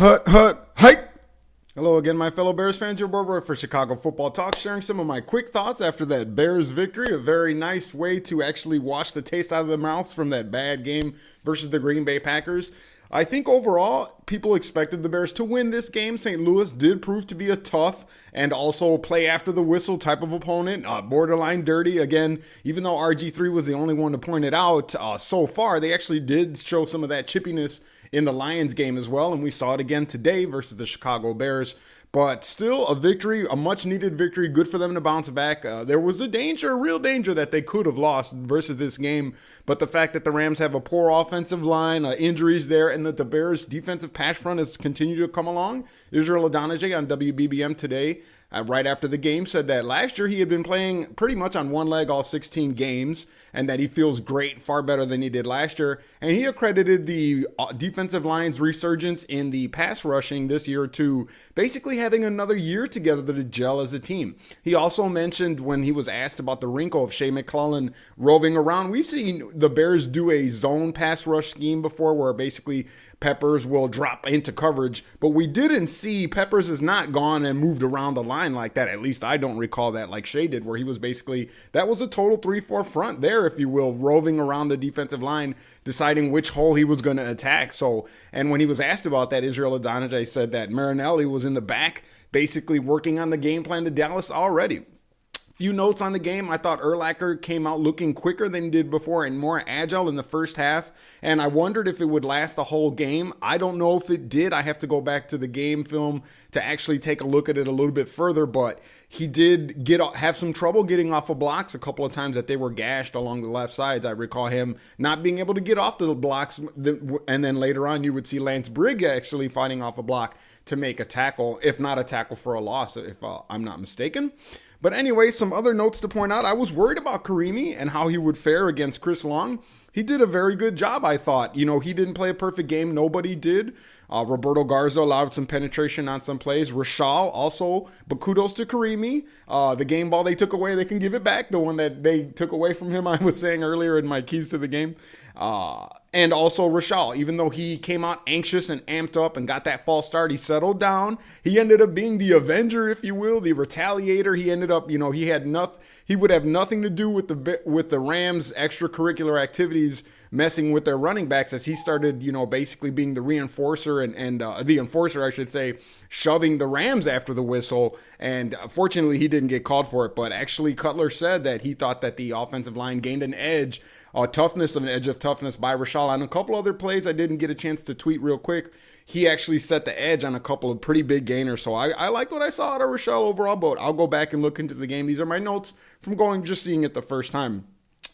Hut, hike! Hello again, my fellow Bears fans. Your boy Roy for Chicago Football Talk, sharing some of my quick thoughts after that Bears victory. A very nice way to actually wash the taste out of the mouths from that bad game versus the Green Bay Packers. I think overall, people expected the Bears to win this game. St. Louis did prove to be a tough and also play after the whistle type of opponent, borderline dirty. Again, even though RG3 was the only one to point it out so far, they actually did show some of that chippiness in the Lions game as well, and we saw it again today versus the Chicago Bears. But still a victory, a much-needed victory. Good for them to bounce back. There was a real danger that they could have lost versus this game. But the fact that the Rams have a poor offensive line, injuries there, and that the Bears' defensive pass front has continued to come along. Israel Adonijah on WBBM today, right after the game, said that last year he had been playing pretty much on one leg all 16 games and that he feels great, far better than he did last year. And he accredited the defensive line's resurgence in the pass rushing this year to basically having another year together to gel as a team. He also mentioned when he was asked about the wrinkle of Shea McClellan roving around, we've seen the Bears do a zone pass rush scheme before where basically Peppers will drop into coverage, but we didn't see Peppers has not gone and moved around the line like that. At least I don't recall that like Shea did, where he was basically, that was a total 3-4 front there, if you will, roving around the defensive line, deciding which hole he was going to attack. So, and when he was asked about that, Israel Adonijah said that Marinelli was in the back, basically working on the game plan to Dallas already. Few notes on the game. I thought Urlacher came out looking quicker than he did before and more agile in the first half, and I wondered if it would last the whole game. I don't know if it did. I have to go back to the game film to actually take a look at it a little bit further, but he did have some trouble getting off of blocks a couple of times that they were gashed along the left sides. I recall him not being able to get off the blocks, and then later on you would see Lance Brigg actually fighting off a block to make a tackle, if not a tackle for a loss, if I'm not mistaken. But anyway, some other notes to point out. I was worried about Karimi and how he would fare against Chris Long. He did a very good job, I thought. You know, he didn't play a perfect game. Nobody did. Roberto Garza allowed some penetration on some plays. Rashal also, but kudos to Karimi. The game ball they took away, they can give it back. The one that they took away from him, I was saying earlier in my keys to the game. And also Rashal, even though he came out anxious and amped up and got that false start, he settled down. He ended up being the avenger, if you will, the retaliator. He ended up, he would have nothing to do with the Rams' extracurricular activities messing with their running backs, as he started, basically being the reinforcer and the enforcer, I should say, shoving the Rams after the whistle. And fortunately, he didn't get called for it. But actually, Cutler said that he thought that the offensive line gained an edge, an edge of toughness by Rashal. On a couple other plays I didn't get a chance to tweet real quick, he actually set the edge on a couple of pretty big gainers. So I liked what I saw out of Rashal overall, but I'll go back and look into the game. These are my notes from just seeing it the first time.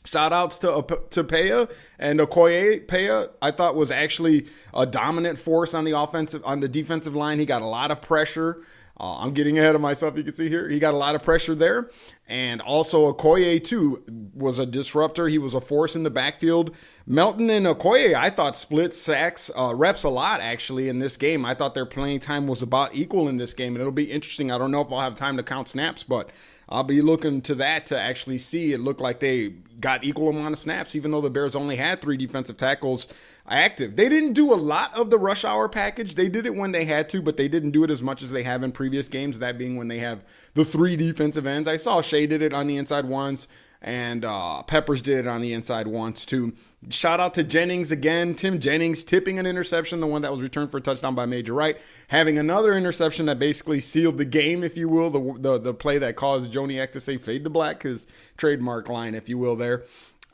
Shout outs to Peja and Okoye. Peja, I thought, was actually a dominant force on the defensive line. He got a lot of pressure. I'm getting ahead of myself, you can see here. He got a lot of pressure there. And also Okoye, too, was a disruptor. He was a force in the backfield. Melton and Okoye, I thought, split sacks, reps a lot, actually, in this game. I thought their playing time was about equal in this game, and it'll be interesting. I don't know if I'll have time to count snaps, but I'll be looking to that to actually see. It looked like they got equal amount of snaps, even though the Bears only had 3 defensive tackles active. They didn't do a lot of the rush hour package. They did it when they had to, but they didn't do it as much as they have in previous games, that being when they have the 3 defensive ends. I saw Shea did it on the inside once, and Peppers did it on the inside once too. Shout out to Jennings again. Tim Jennings tipping an interception, the one that was returned for a touchdown by Major Wright, having another interception that basically sealed the game, if you will, the play that caused Joniak to say fade to black, his trademark line, if you will, there.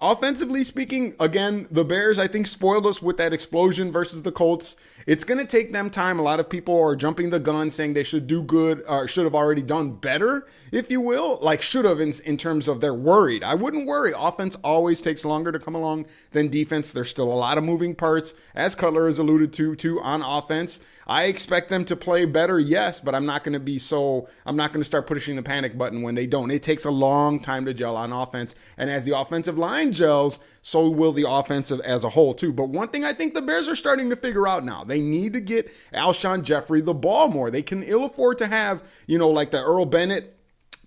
Offensively speaking, again, the Bears, I think, spoiled us with that explosion versus the Colts. It's going to take them time. A lot of people are jumping the gun saying they should do good, or should have already done better, if you will. Like should have in terms of they're worried. I wouldn't worry. Offense always takes longer to come along than defense. There's still a lot of moving parts, as Cutler has alluded to on offense. I expect them to play better, yes, but I'm not going to start pushing the panic button when they don't. It takes a long time to gel on offense. And as the offensive line gels, so will the offensive as a whole too. But one thing I think the Bears are starting to figure out now, they need to get Alshon Jeffrey the ball more. They can ill afford to have, like the Earl Bennett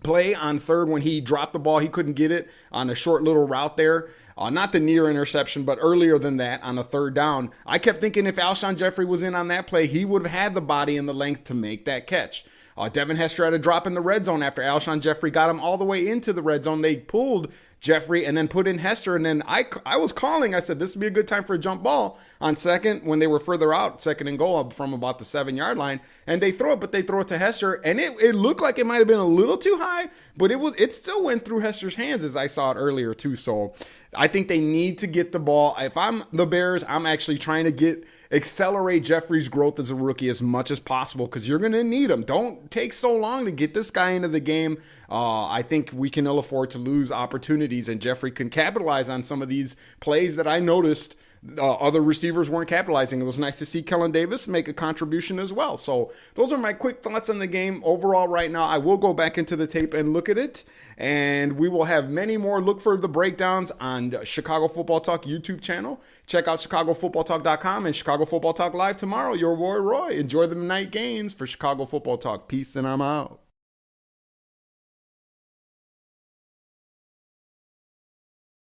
play on third when he dropped the ball. He couldn't get it on a short little route there. Not the near interception, but earlier than that on a third down. I kept thinking if Alshon Jeffrey was in on that play, he would have had the body and the length to make that catch. Devin Hester had a drop in the red zone after Alshon Jeffrey got him all the way into the red zone. They pulled Jeffrey and then put in Hester. And then I was calling. I said, this would be a good time for a jump ball on second when they were further out, second and goal from about the 7-yard line. And they throw it, but they throw it to Hester. And it looked like it might have been a little too high, but it still went through Hester's hands as I saw it earlier too. So I think they need to get the ball. If I'm the Bears, I'm actually trying to accelerate Jeffrey's growth as a rookie as much as possible because you're going to need him. Don't take so long to get this guy into the game. I think we can ill afford to lose opportunities, and Jeffrey can capitalize on some of these plays that I noticed other receivers weren't capitalizing. It was nice to see Kellen Davis make a contribution as well. So those are my quick thoughts on the game. Overall, right now, I will go back into the tape and look at it, and we will have many more. Look for the breakdowns on Chicago Football Talk YouTube channel. Check out ChicagoFootballTalk.com and Chicago Football Talk Live tomorrow. Your boy Roy. Enjoy the night games for Chicago Football Talk. Peace, and I'm out.